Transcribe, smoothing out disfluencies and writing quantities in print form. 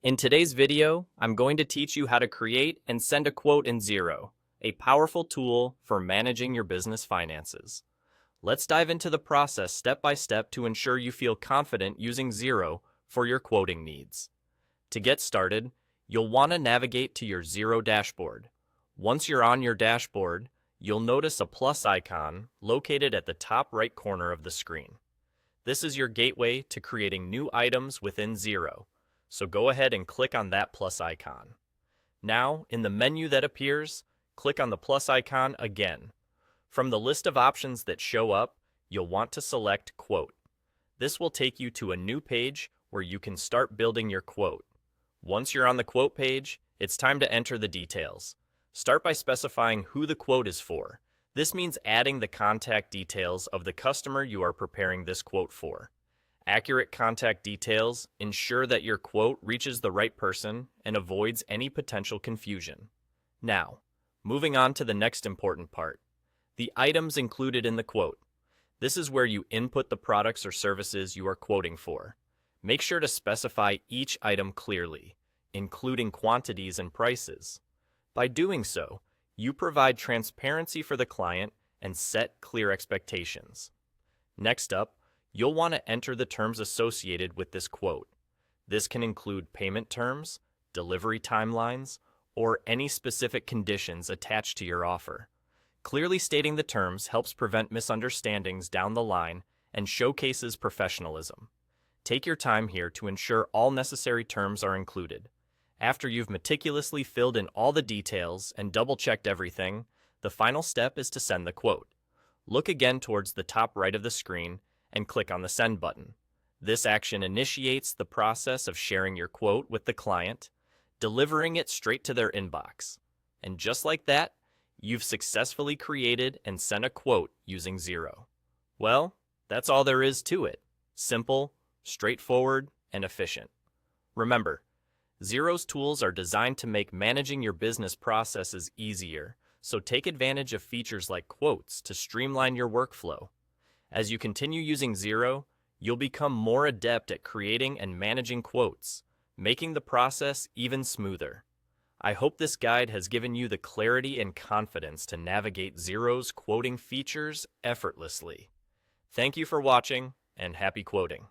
In today's video, I'm going to teach you how to create and send a quote in Xero, a powerful tool for managing your business finances. Let's dive into the process step by step to ensure you feel confident using Xero for your quoting needs. To get started, you'll want to navigate to your Xero dashboard. Once you're on your dashboard, you'll notice a plus icon located at the top right corner of the screen. This is your gateway to creating new items within Xero. So go ahead and click on that plus icon. Now, in the menu that appears, click on the plus icon again. From the list of options that show up, you'll want to select Quote. This will take you to a new page where you can start building your quote. Once you're on the quote page, it's time to enter the details. Start by specifying who the quote is for. This means adding the contact details of the customer you are preparing this quote for. Accurate contact details ensure that your quote reaches the right person and avoids any potential confusion. Now, moving on to the next important part, the items included in the quote. This is where you input the products or services you are quoting for. Make sure to specify each item clearly, including quantities and prices. By doing so, you provide transparency for the client and set clear expectations. Next up, you'll want to enter the terms associated with this quote. This can include payment terms, delivery timelines, or any specific conditions attached to your offer. Clearly stating the terms helps prevent misunderstandings down the line and showcases professionalism. Take your time here to ensure all necessary terms are included. After you've meticulously filled in all the details and double-checked everything, the final step is to send the quote. Look again towards the top right of the screen and click on the Send button. This action initiates the process of sharing your quote with the client, delivering it straight to their inbox. And just like that, you've successfully created and sent a quote using Xero. Well, that's all there is to it. Simple, straightforward, and efficient. Remember, Xero's tools are designed to make managing your business processes easier, so take advantage of features like quotes to streamline your workflow. As you continue using Xero, you'll become more adept at creating and managing quotes, making the process even smoother. I hope this guide has given you the clarity and confidence to navigate Xero's quoting features effortlessly. Thank you for watching, and happy quoting.